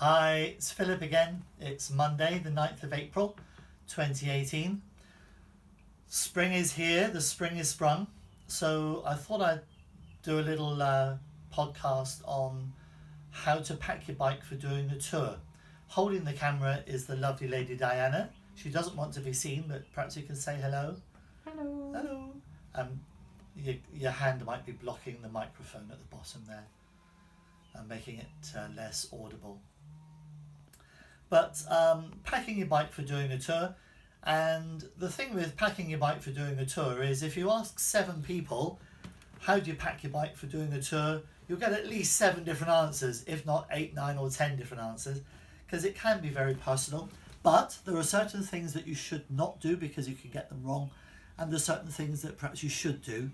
Hi, it's Philip again. It's Monday, the 9th of April, 2018. Spring is here, the spring is sprung. So I thought I'd do a little podcast on how to pack your bike for doing a tour. Holding the camera is the lovely lady Diana. She doesn't want to be seen, but perhaps you can say hello. Hello. Hello. Your hand might be blocking the microphone at the bottom there and making it less audible. But packing your bike for doing a tour, and the thing with packing your bike for doing a tour is if you ask 7 people, how do you pack your bike for doing a tour, you'll get at least 7 different answers, if not 8, 9 or 10 different answers, because it can be very personal. But there are certain things that you should not do because you can get them wrong, and there's certain things that perhaps you should do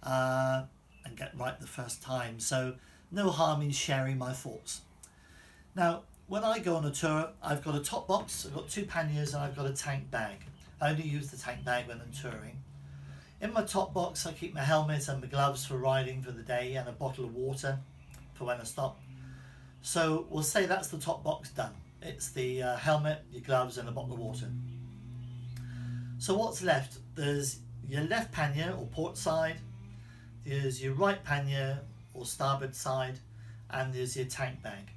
and get right the first time. So no harm in sharing my thoughts. Now, when I go on a tour, I've got a top box, I've got 2 panniers, and I've got a tank bag. I only use the tank bag when I'm touring. In my top box, I keep my helmet and my gloves for riding for the day and a bottle of water for when I stop. So we'll say that's the top box done. It's the helmet, your gloves, and a bottle of water. So what's left? There's your left pannier or port side, there's your right pannier or starboard side, and there's your tank bag.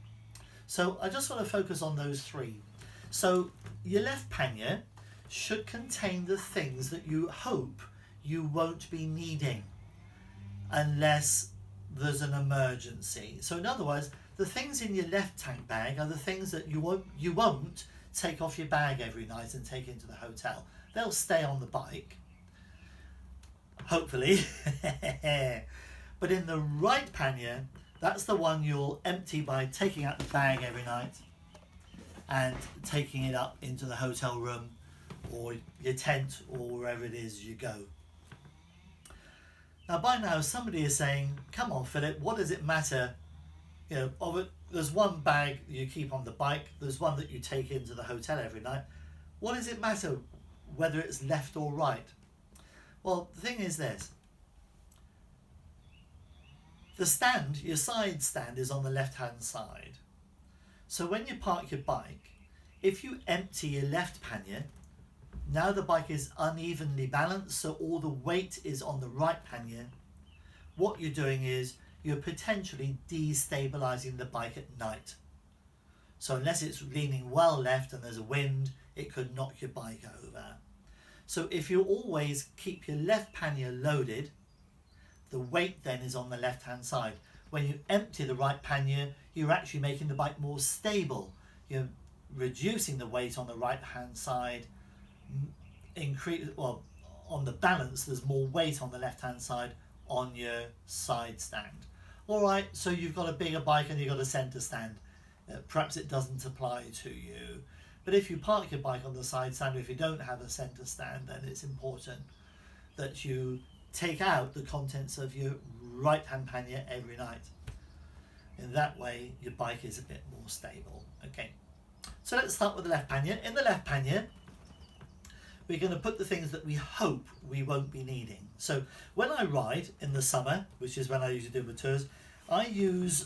So I just want to focus on those 3. So your left pannier should contain the things that you hope you won't be needing unless there's an emergency. So in other words, the things in your left tank bag are the things that you won't take off your bag every night and take into the hotel. They'll stay on the bike, hopefully. But in the right pannier, that's the one you'll empty by taking out the bag every night and taking it up into the hotel room or your tent or wherever it is you go. Now by now somebody is saying, come on Philip, what does it matter? You know, there's one bag you keep on the bike, there's one that you take into the hotel every night. What does it matter whether it's left or right? Well, the thing is this. The stand, your side stand, is on the left-hand side. So when you park your bike, if you empty your left pannier, now the bike is unevenly balanced, so all the weight is on the right pannier. What you're doing is you're potentially destabilizing the bike at night. So unless it's leaning well left and there's a wind, it could knock your bike over. So if you always keep your left pannier loaded, the weight then is on the left hand side. When you empty the right pannier, you're actually making the bike more stable. You're reducing the weight on the right hand side. On the balance, there's more weight on the left hand side on your side stand. Alright, so you've got a bigger bike and you've got a centre stand. Perhaps it doesn't apply to you. But if you park your bike on the side stand, or if you don't have a centre stand, then it's important that you take out the contents of your right hand pannier every night. In that way your bike is a bit more stable. Okay, so let's start with the left pannier. In the left pannier we're going to put the things that we hope we won't be needing. So when I ride in the summer, which is when I usually do my tours, I use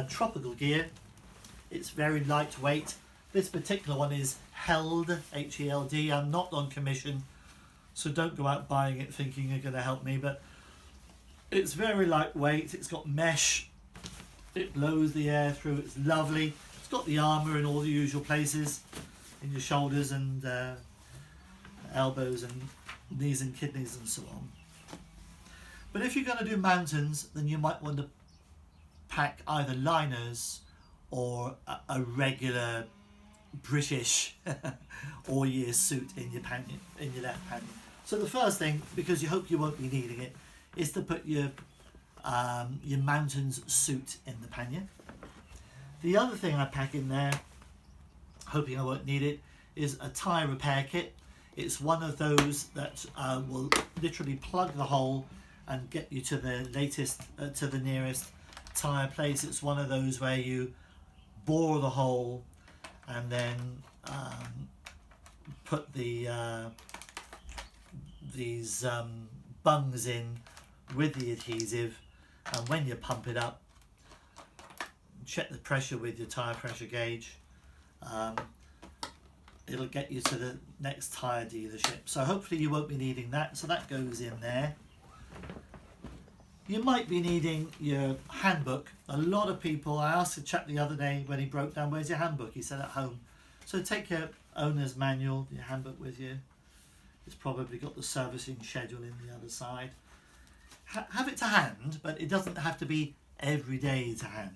tropical gear. It's very lightweight. This particular one is Held, H-E-L-D. I'm not on commission, so don't go out buying it thinking you're going to help me, but it's very lightweight, it's got mesh, it blows the air through, it's lovely. It's got the armour in all the usual places, in your shoulders and elbows and knees and kidneys and so on. But if you're going to do mountains, then you might want to pack either liners or a regular British all-year suit in your pannier, in your left pannier. So the first thing, because you hope you won't be needing it, is to put your mountains suit in the pannier. The other thing I pack in there, hoping I won't need it, is a tyre repair kit. It's one of those that will literally plug the hole and get you to the nearest tyre place. It's one of those where you bore the hole and then put these bungs in with the adhesive, and when you pump it up, check the pressure with your tyre pressure gauge. It'll get you to the next tyre dealership. So hopefully you won't be needing that. So that goes in there. You might be needing your handbook. A lot of people, I asked a chap the other day when he broke down, where's your handbook? He said at home. So take your owner's manual, your handbook with you. It's probably got the servicing schedule in the other side. Have it to hand, but it doesn't have to be every day to hand.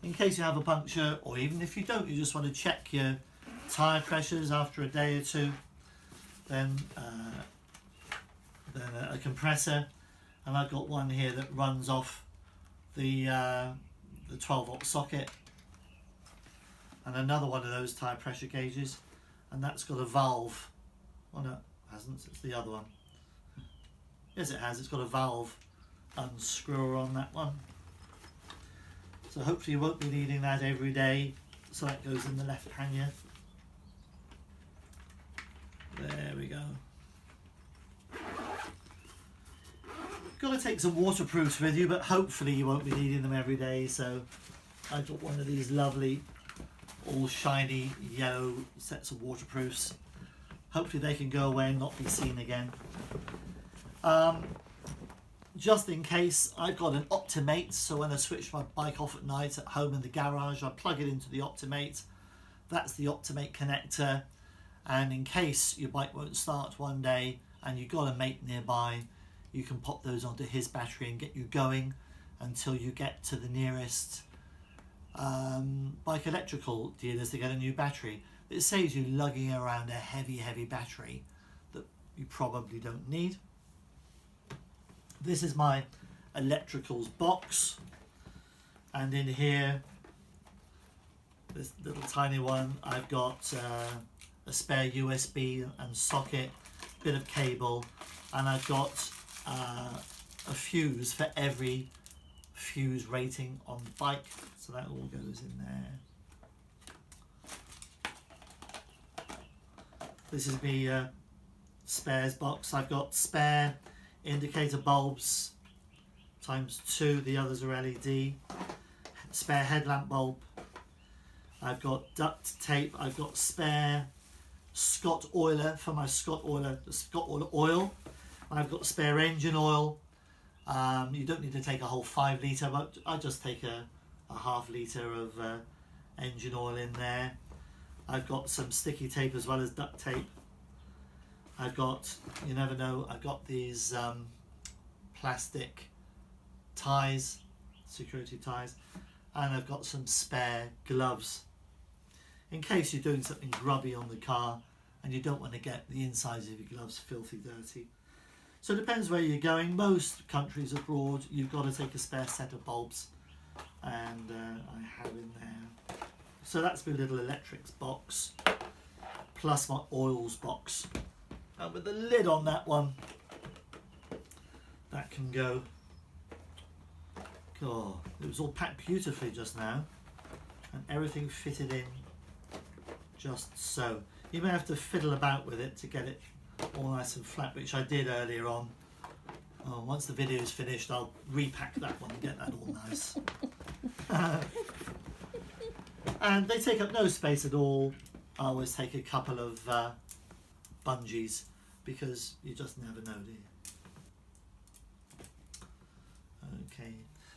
In case you have a puncture, or even if you don't, you just want to check your tyre pressures after a day or two, then a compressor, and I've got one here that runs off the 12-volt socket, and another one of those tyre pressure gauges, and that's got a valve. Oh no, it hasn't, it's the other one. Yes, it has, it's got a valve unscrewer on that one. So hopefully you won't be needing that every day. So that goes in the left pannier. There we go. Got to take some waterproofs with you, but hopefully you won't be needing them every day. So I've got one of these lovely, all shiny yellow sets of waterproofs. Hopefully they can go away and not be seen again. Just in case, I've got an Optimate, so when I switch my bike off at night at home in the garage, I plug it into the Optimate. That's the Optimate connector, and in case your bike won't start one day and you've got a mate nearby, you can pop those onto his battery and get you going until you get to the nearest bike electrical dealers to get a new battery. It saves you lugging around a heavy battery that you probably don't need. This is my electricals box, and in here, this little tiny one, I've got a spare USB and socket, bit of cable, and I've got a fuse for every fuse rating on the bike, so that all goes in there. This is the spares box. I've got spare indicator bulbs ×2, the others are LED, spare headlamp bulb, I've got duct tape, I've got spare Scott oiler for my Scott oiler oil, I've got spare engine oil. You don't need to take a whole 5 litre, but I just take a ½ litre of engine oil in there. I've got some sticky tape as well as duct tape. I've got, you never know, I've got these plastic ties, security ties, and I've got some spare gloves in case you're doing something grubby on the car and you don't want to get the insides of your gloves filthy dirty. So it depends where you're going. Most countries abroad, you've got to take a spare set of bulbs, and I have in there. So that's my little electrics box, plus my oils box. And with the lid on that one, that can go. God, it was all packed beautifully just now, and everything fitted in just so. You may have to fiddle about with it to get it all nice and flat, which I did earlier on. Oh, once the video is finished, I'll repack that one and get that all nice. And they take up no space at all. I always take a couple of bungees, because you just never know, do you? Okay,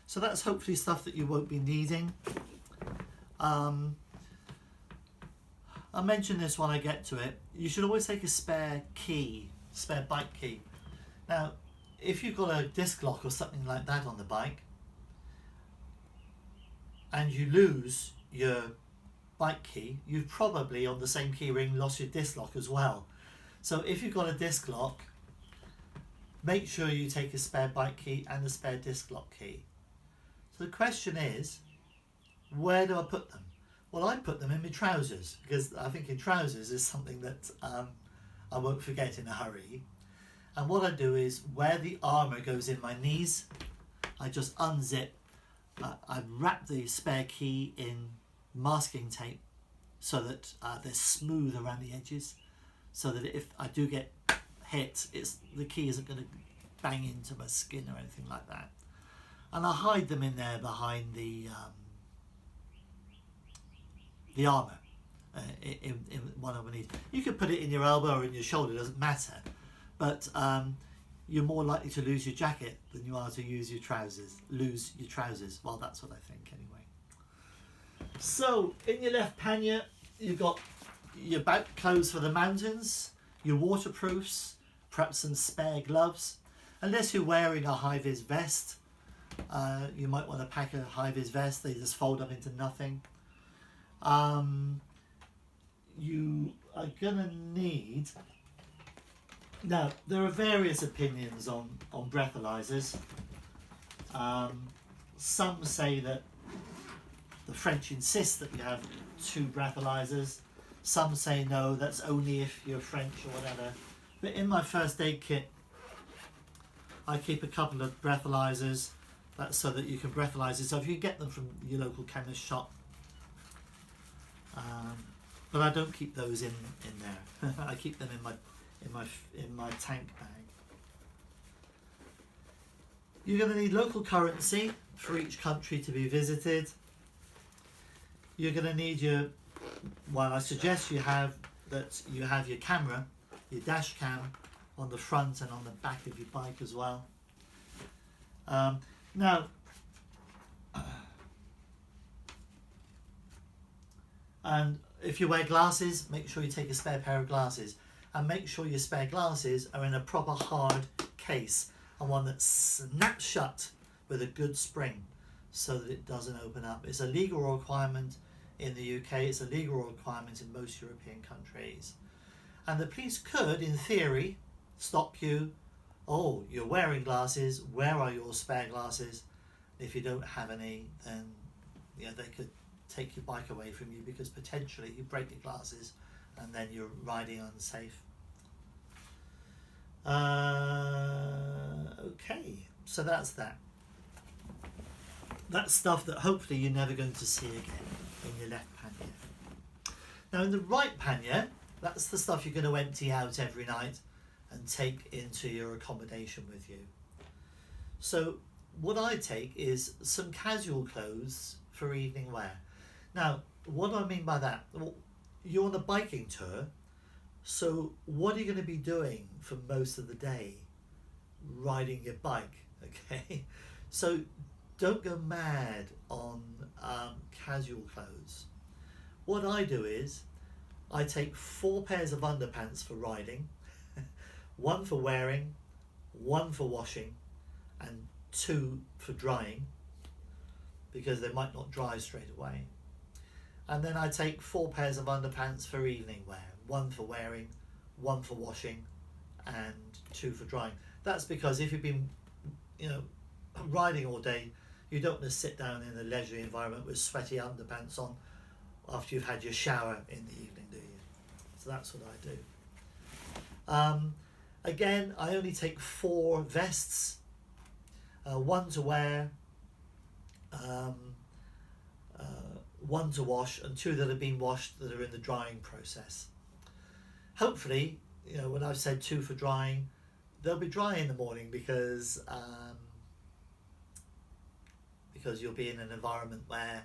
so that's hopefully stuff that you won't be needing. I'll mention this when I get to it. You should always take a spare key, spare bike key. Now, if you've got a disc lock or something like that on the bike, and you lose your bike key, you've probably on the same key ring lost your disc lock as well. So if you've got a disc lock, make sure you take a spare bike key and a spare disc lock key. So the question is, where do I put them? Well, I put them in my trousers, because I think in trousers is something that I won't forget in a hurry. And what I do is, where the armour goes in my knees, I just unzip. I wrap the spare key in masking tape so that they're smooth around the edges, so that if I do get hit, the key isn't going to bang into my skin or anything like that. and I hide them in there behind the armour. In one of my knees. You could put it in your elbow or in your shoulder, doesn't matter, but you're more likely to lose your jacket than you are to lose your trousers. Well, that's what I think anyway. So in your left pannier you've got your bout clothes for the mountains, your waterproofs, perhaps some spare gloves. Unless you're wearing a high-vis vest, you might want to pack a high-vis vest. They just fold up into nothing. You are going to need... Now, there are various opinions on breathalyzers. Some say that the French insist that you have 2 breathalyzers. Some say no, that's only if you're French or whatever. But in my first aid kit, I keep a couple of breathalyzers. That's so that you can breathalyze it. So if you get them from your local chemist shop, but I don't keep those in there. I keep them in my tank bag. You're going to need local currency for each country to be visited. You're going to need I suggest you have your camera, your dash cam, on the front and on the back of your bike as well. Now, and if you wear glasses, make sure you take a spare pair of glasses, and make sure your spare glasses are in a proper hard case, and one that snaps shut with a good spring so that it doesn't open up. It's a legal requirement in the UK, it's a legal requirement in most European countries. And the police could, in theory, stop you. Oh, you're wearing glasses, where are your spare glasses? If you don't have any, then they could take your bike away from you because potentially you break your glasses and then you're riding unsafe. Okay, so that's that. That's stuff that hopefully you're never going to see again in your left pannier. Now in the right pannier, that's the stuff you're going to empty out every night and take into your accommodation with you. So what I take is some casual clothes for evening wear. Now, what do I mean by that? Well, you're on a biking tour, so what are you going to be doing for most of the day? Riding your bike, okay? So don't go mad on casual clothes. What I do is I take 4 pairs of underpants for riding, 1 for wearing, 1 for washing, and 2 for drying, because they might not dry straight away. And then I take 4 pairs of underpants for evening wear, 1 for wearing, 1 for washing, and 2 for drying. That's because if you've been, riding all day, you don't want to sit down in a leisurely environment with sweaty underpants on after you've had your shower in the evening, do you? So that's what I do. Again, I only take 4 vests, 1 to wear, 1 to wash, and 2 that have been washed that are in the drying process. Hopefully, when I've said 2 for drying, they'll be dry in the morning because you'll be in an environment where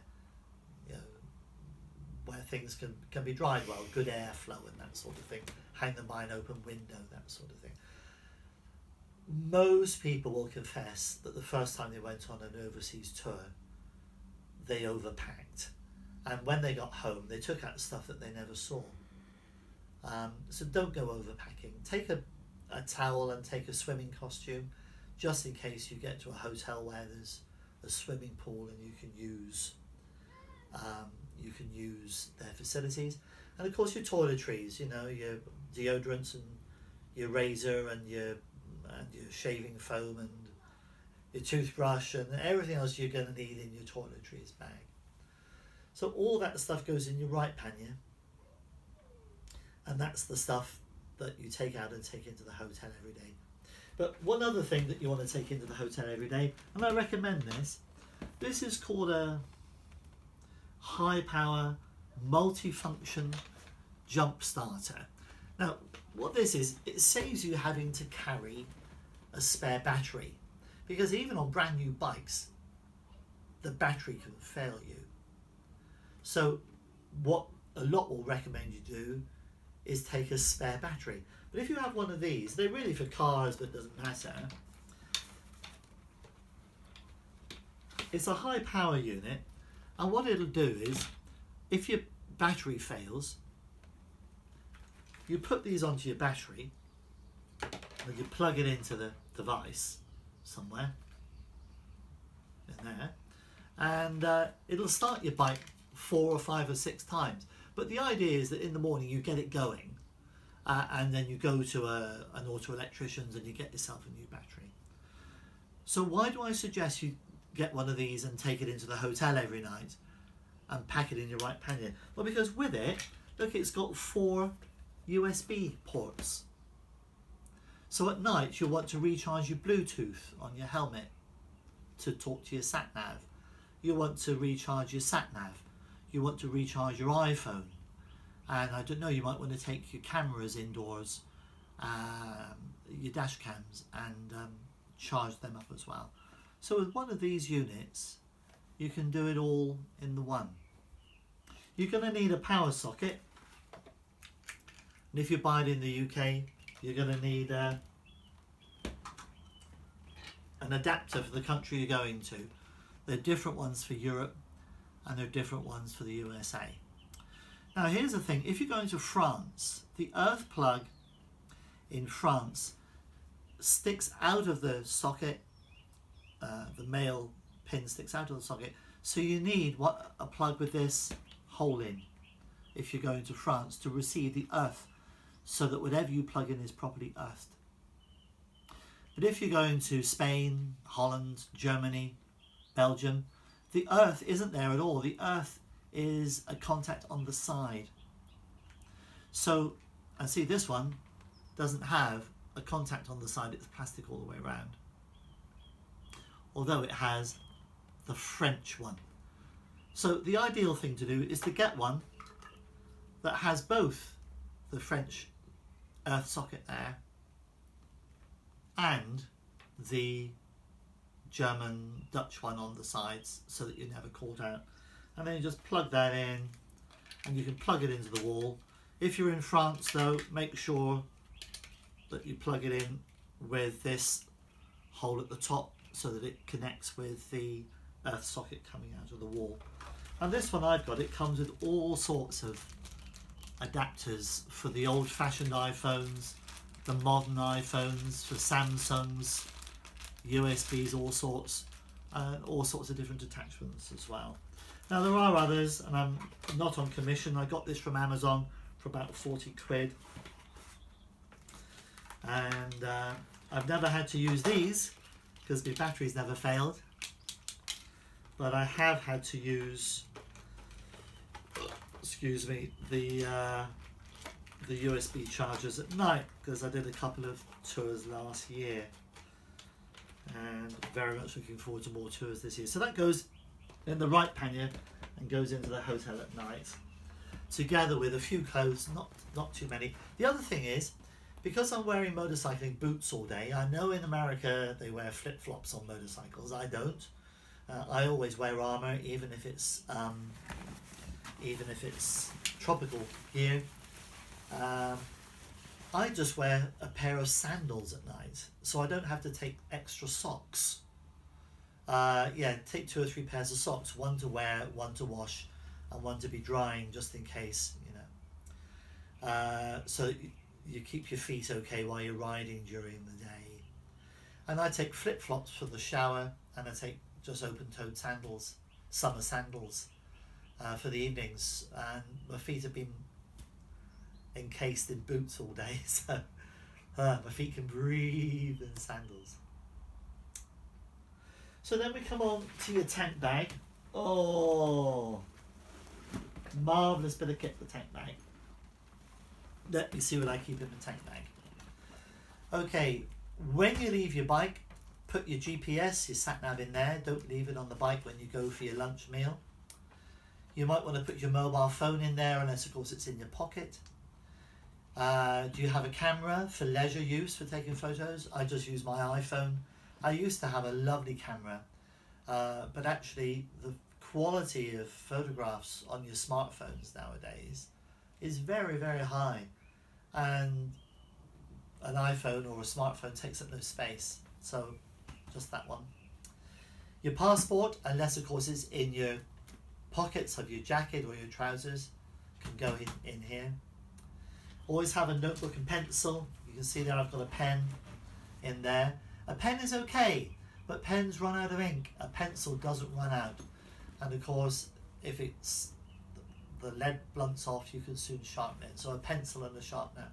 things can be dried well, good airflow and that sort of thing. Hang them by an open window, that sort of thing. Most people will confess that the first time they went on an overseas tour, they overpacked, and when they got home they took out stuff that they never saw. So don't go overpacking. Take a towel and take a swimming costume, just in case you get to a hotel where there's a swimming pool and you can use their facilities. And of course your toiletries, your deodorants and your razor and your shaving foam and your toothbrush and everything else you're going to need in your toiletries bag. So all that stuff goes in your right pannier, and that's the stuff that you take out and take into the hotel every day. But one other thing that you want to take into the hotel every day, and I recommend this is called a high power multifunction jump starter. Now what this is, it saves you having to carry a spare battery, because even on brand new bikes the battery can fail you. So what a lot will recommend you do is take a spare battery. But if you have one of these, they're really for cars, but it doesn't matter. It's a high power unit, and what it'll do is, if your battery fails, you put these onto your battery, and you plug it into the device somewhere in there, and it'll start your bike 4 or 5 or 6 times. But the idea is that in the morning you get it going, and then you go to an auto electrician's and you get yourself a new battery. So why do I suggest you get one of these and take it into the hotel every night and pack it in your right pannier? Well, because with it, look, it's got 4 USB ports. So at night you'll want to recharge your Bluetooth on your helmet to talk to your sat-nav. You want to recharge your sat-nav. You want to recharge your iPhone. And I don't know, you might want to take your cameras indoors, your dash cams, and charge them up as well. So with one of these units, you can do it all in the one. You're going to need a power socket. And if you buy it in the UK, you're going to need an adapter for the country you're going to. There are different ones for Europe, and there are different ones for the USA. Now here's the thing, if you're going to France, the earth plug in France sticks out of the socket, the male pin sticks out of the socket, so you need a plug with this hole in if you're going to France to receive the earth, so that whatever you plug in is properly earthed. But if you're going to Spain, Holland, Germany, Belgium, the earth isn't there at all. The earth is a contact on the side. So, and see, this one doesn't have a contact on the side, it's plastic all the way around. Although it has the French one. So the ideal thing to do is to get one that has both the French earth socket there and the German Dutch one on the sides, so that you're never caught out. And then you just plug that in, and you can plug it into the wall. If you're in France though, make sure that you plug it in with this hole at the top so that it connects with the earth socket coming out of the wall. And this one I've got, it comes with all sorts of adapters for the old-fashioned iPhones, the modern iPhones, for Samsungs, USBs, all sorts of different attachments as well. Now there are others, and I'm not on commission. I got this from Amazon for about 40 quid. And I've never had to use these because my batteries never failed. But I have had to use, excuse me, the USB chargers at night, because I did a couple of tours last year. And very much looking forward to more tours this year. So that goes in the right pannier and goes into the hotel at night, together with a few clothes, not too many. The other thing is, because I'm wearing motorcycling boots all day, I know in America they wear flip-flops on motorcycles. I don't. I always wear armour, even if it's tropical here. I just wear a pair of sandals at night, so I don't have to take extra socks. Take 2 or 3 pairs of socks, one to wear, one to wash, and one to be drying, just in case, you know. So you keep your feet okay while you're riding during the day. And I take flip-flops for the shower, and I take just open-toed sandals, summer sandals, for the evenings. And my feet have been encased in boots all day, so my feet can breathe in sandals. So then we come on to your tank bag. Oh, marvellous bit of kit, the tank bag. Let me see what I keep in the tank bag. Okay, when you leave your bike, put your GPS, your sat-nav in there. Don't leave it on the bike when you go for your lunch meal. You might want to put your mobile phone in there, unless of course it's in your pocket. Do you have a camera for leisure use for taking photos? I just use my iPhone. I used to have a lovely camera but actually the quality of photographs on your smartphones nowadays is very, very high, and an iPhone or a smartphone takes up no space, so just that one. Your passport, unless of course it's in your pockets of your jacket or your trousers, can go in here. Always have a notebook and pencil. You can see there I've got a pen in there. A pen is okay, but pens run out of ink. A pencil doesn't run out, and of course if it's the lead blunts off, you can soon sharpen it. So a pencil and a sharpener.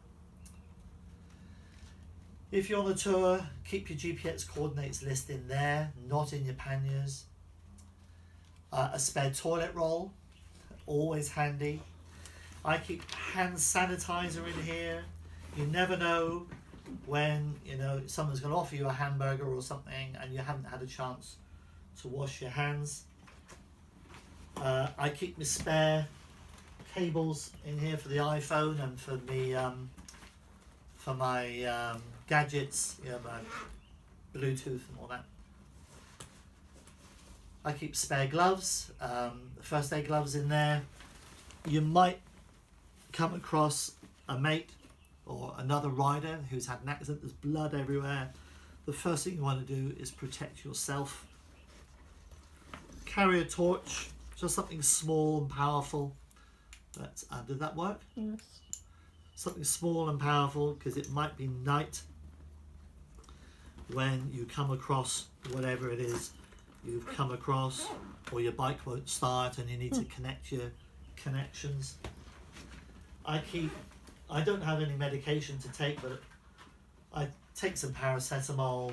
If you're on a tour, keep your GPS coordinates list in there, not in your panniers. A spare toilet roll, always handy. I keep hand sanitizer in here. You never know when someone's going to offer you a hamburger or something and you haven't had a chance to wash your hands. I keep my spare cables in here for the iPhone and for the for my gadgets, my Bluetooth and all that. I keep spare gloves, first aid gloves in there. You might come across a mate or another rider who's had an accident, there's blood everywhere. The first thing you want to do is protect yourself. Carry a torch, just something small and powerful. But did that work? Yes. Something small and powerful, because it might be night when you come across whatever it is you've come across, or your bike won't start and you need to connect your connections. I don't have any medication to take, but I take some paracetamol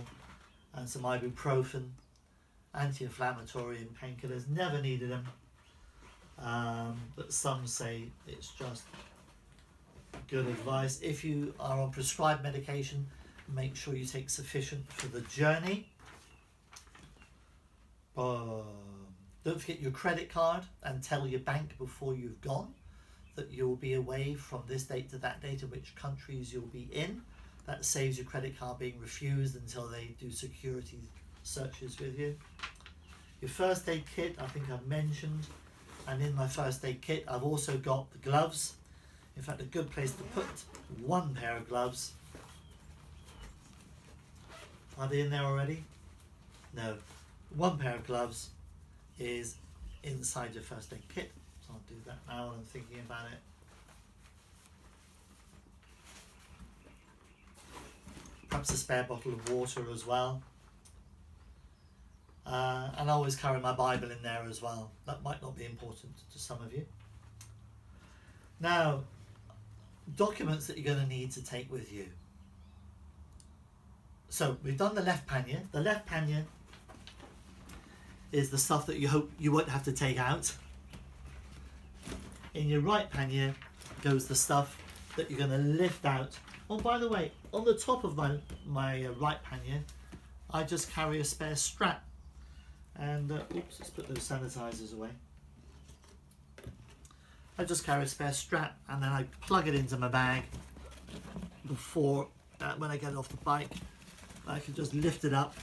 and some ibuprofen, anti-inflammatory and painkillers. Never needed them, but some say it's just good advice. If you are on prescribed medication, make sure you take sufficient for the journey. Don't forget your credit card, and tell your bank before you've gone that you'll be away from this date to that date and which countries you'll be in. That saves your credit card being refused until they do security searches with you. Your first aid kit, I think I've mentioned, and in my first aid kit I've also got the gloves. In fact, a good place to put one pair of gloves. Are they in there already? No. One pair of gloves is inside your first aid kit. So I'll do that now while I'm thinking about it. Perhaps a spare bottle of water as well. And I always carry my Bible in there as well. That might not be important to some of you. Now, documents that you're going to need to take with you. So we've done the left pannier. The left pannier is the stuff that you hope you won't have to take out. In your right pannier goes the stuff that you're going to lift out. Oh, by the way, on the top of my right pannier, I just carry a spare strap. And oops, let's put those sanitizers away. I just carry a spare strap, and then I plug it into my bag before when I get off the bike. I can just lift it up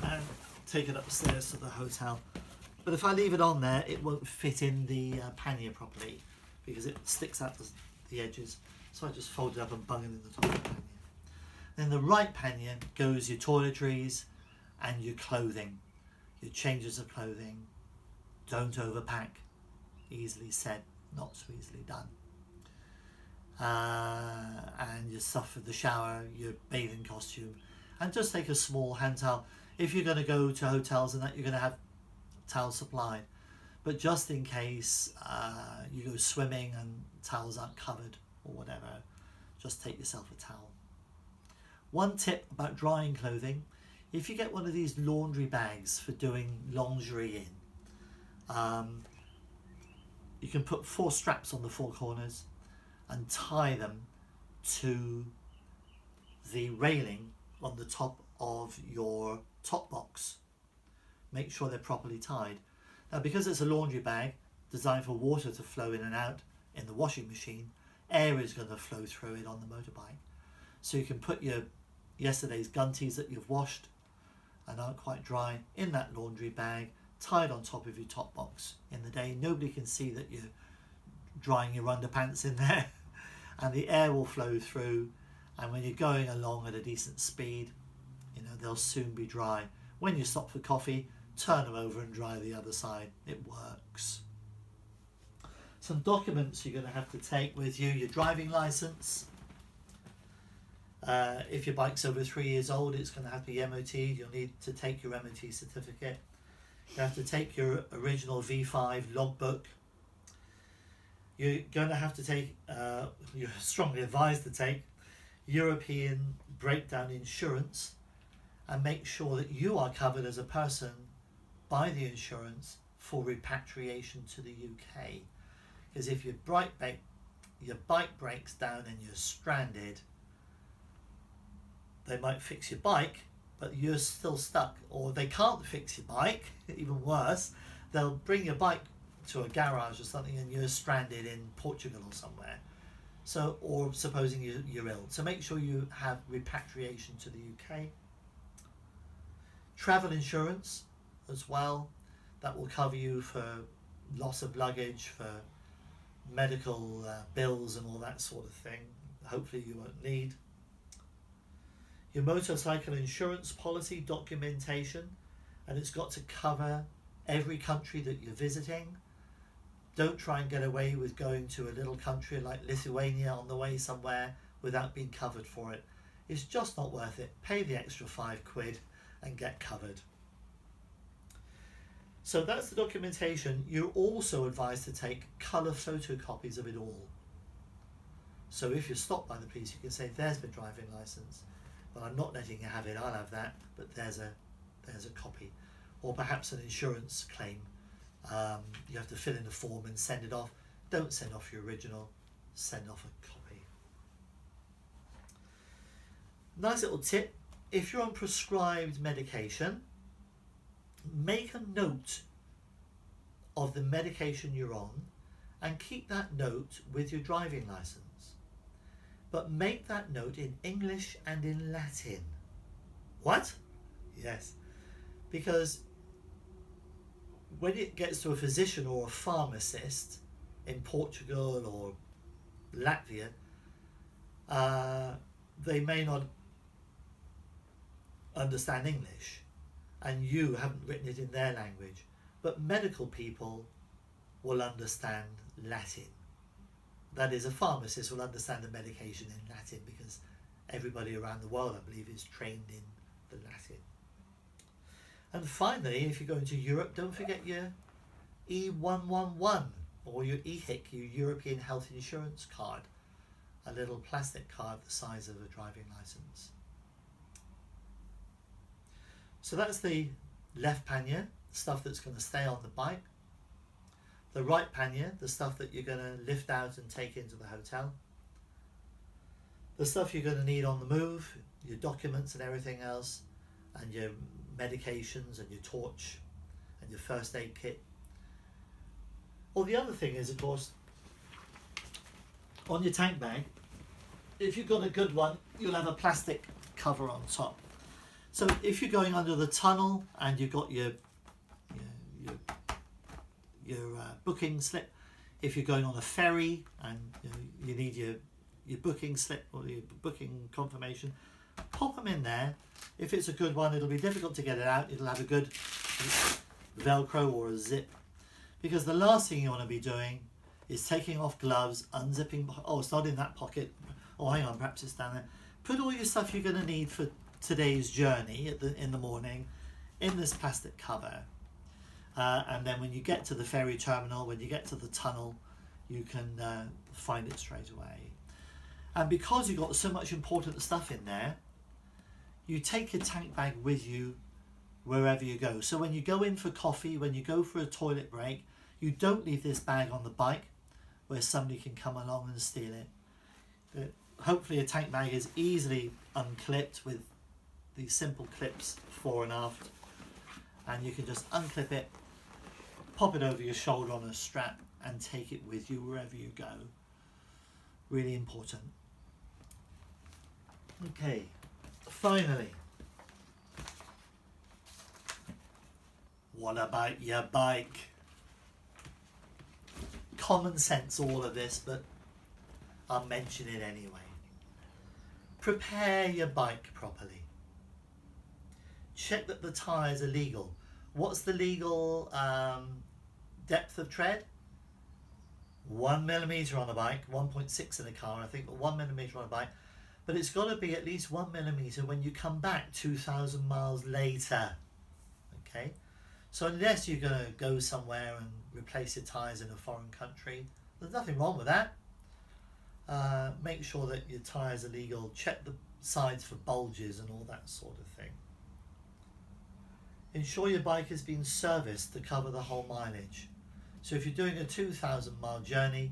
and take it upstairs to the hotel. But if I leave it on there, it won't fit in the pannier properly because it sticks out the edges. So I just fold it up and bung it in the top of the pannier. Then the right pannier goes your toiletries and your clothing, your changes of clothing. Don't overpack. Easily said, not so easily done. And your stuff for the shower, your bathing costume, and just take a small hand towel. If you're going to go to hotels and that, you're going to have towels supplied, but just in case you go swimming and towels aren't covered or whatever, just take yourself a towel. One tip about drying clothing: if you get one of these laundry bags for doing lingerie in, you can put 4 straps on the 4 corners and tie them to the railing on the top of your top box. Make sure they're properly tied. Now, because it's a laundry bag designed for water to flow in and out in the washing machine, air is going to flow through it on the motorbike. So you can put your yesterday's gunties that you've washed and aren't quite dry, in that laundry bag, tied on top of your top box. In the day, nobody can see that you're drying your underpants in there, and the air will flow through, and when you're going along at a decent speed, you know, they'll soon be dry. When you stop for coffee, turn them over and dry the other side. It works. Some documents you're going to have to take with you: your driving license. If your bike's over 3 years old, it's going to have to be MOT'd. You'll need to take your MOT certificate. You have to take your original V5 logbook. You're going to have to take, you're strongly advised to take European breakdown insurance, and make sure that you are covered as a person by the insurance for repatriation to the UK. Because if your bike breaks down and you're stranded, they might fix your bike, but you're still stuck. Or they can't fix your bike, even worse, they'll bring your bike to a garage or something and you're stranded in Portugal or somewhere. So, or supposing you're ill. So make sure you have repatriation to the UK. Travel insurance as well. That will cover you for loss of luggage, for medical bills and all that sort of thing. Hopefully you won't need. Your motorcycle insurance policy documentation, and it's got to cover every country that you're visiting. Don't try and get away with going to a little country like Lithuania on the way somewhere without being covered for it. It's just not worth it. Pay the extra £5 and get covered. So that's the documentation. You're also advised to take colour photocopies of it all. So if you're stopped by the police, you can say, there's my driving licence, but I'm not letting you have it, I'll have that, but there's a copy. Or perhaps an insurance claim. You have to fill in a form and send it off. Don't send off your original, send off a copy. Nice little tip: if you're on prescribed medication, make a note of the medication you're on and keep that note with your driving license. But make that note in English and in Latin. What? Yes. Because when it gets to a physician or a pharmacist in Portugal or Latvia, they may not understand English, and you haven't written it in their language. But medical people will understand Latin. That is, a pharmacist will understand the medication in Latin, because everybody around the world, I believe, is trained in the Latin. And finally, if you're going to Europe, don't forget your E111 or your EHIC, your European Health Insurance card, a little plastic card the size of a driving license. So that's the left pannier, stuff that's going to stay on the bike. The right pannier, the stuff that you're going to lift out and take into the hotel. The stuff you're going to need on the move, your documents and everything else, and your medications and your torch and your first aid kit. Well, the other thing is, of course, on your tank bag, if you've got a good one, you'll have a plastic cover on top. So if you're going under the tunnel and you've got your booking slip, if you're going on a ferry and you need your booking slip or your booking confirmation, pop them in there. If it's a good one, it'll be difficult to get it out. It'll have a good Velcro or a zip, because the last thing you want to be doing is taking off gloves, unzipping. Oh, it's not in that pocket. Oh, hang on, perhaps it's down there. Put all your stuff you're going to need for today's journey in the morning in this plastic cover, and then when you get to the ferry terminal, when you get to the tunnel, you can find it straight away. And because you've got so much important stuff in there, you take your tank bag with you wherever you go. So when you go in for coffee, when you go for a toilet break, you don't leave this bag on the bike where somebody can come along and steal it. Hopefully a tank bag is easily unclipped with these simple clips fore and aft, and you can just unclip it, pop it over your shoulder on a strap, and take it with you wherever you go. Really important. Okay, finally, What about your bike? Common sense, all of this, but I'll mention it anyway. Prepare your bike properly. Check that the tyres are legal. What's the legal depth of tread? 1 millimetre on a bike, 1.6 in a car, I think, but 1 millimetre on a bike. But it's got to be at least 1 millimetre when you come back 2,000 miles later. Okay? So unless you're going to go somewhere and replace your tyres in a foreign country, there's nothing wrong with that. Make sure that your tyres are legal. Check the sides for bulges and all that sort of thing. Ensure your bike has been serviced to cover the whole mileage. So if you're doing a 2,000 mile journey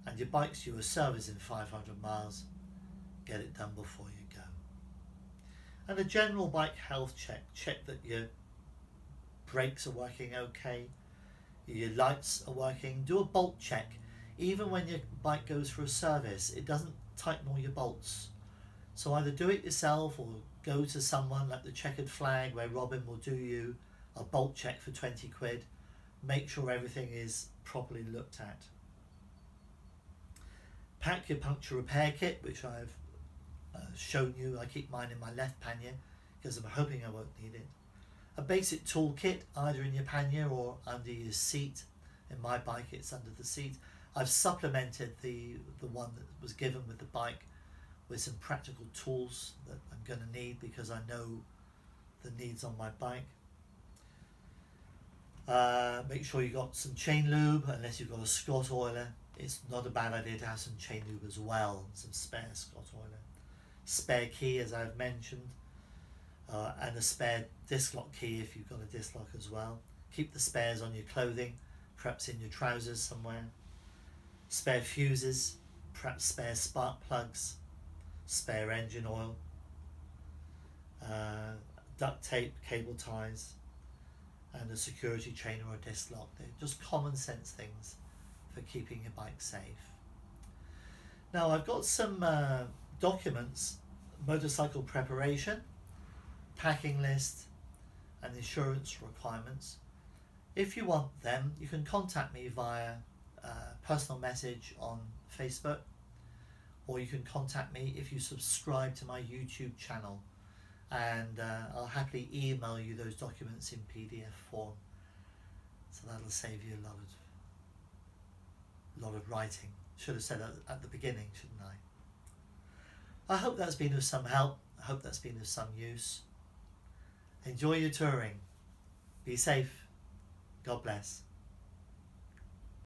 and your bike's due a service in 500 miles, get it done before you go. And a general bike health check. Check that your brakes are working okay, your lights are working. Do a bolt check. Even when your bike goes for a service, it doesn't tighten all your bolts. So either do it yourself or go to someone like the Checkered Flag, where Robin will do you a bolt check for 20 quid. Make sure everything is properly looked at. Pack your puncture repair kit, which I've shown you. I keep mine in my left pannier because I'm hoping I won't need it. A basic toolkit, either in your pannier or under your seat. In my bike, it's under the seat. I've supplemented the one that was given with the bike with some practical tools that I'm going to need because I know the needs on my bike. Make sure you got some chain lube, unless you've got a Scott oiler. It's not a bad idea to have some chain lube as well, some spare Scott oiler. Spare key, as I've mentioned, and a spare disc lock key if you've got a disc lock as well. Keep the spares on your clothing, perhaps in your trousers somewhere. Spare fuses, perhaps spare spark plugs, spare engine oil, duct tape, cable ties, and a security chain or a disc lock. They're just common sense things for keeping your bike safe. Now I've got some documents: motorcycle preparation, packing list, and insurance requirements. If you want them, you can contact me via personal message on Facebook, or you can contact me if you subscribe to my YouTube channel, and I'll happily email you those documents in PDF form. So that'll save you a lot of writing. Should have said that at the beginning, shouldn't I? I hope that's been of some help. I hope that's been of some use. Enjoy your touring. Be safe. God bless.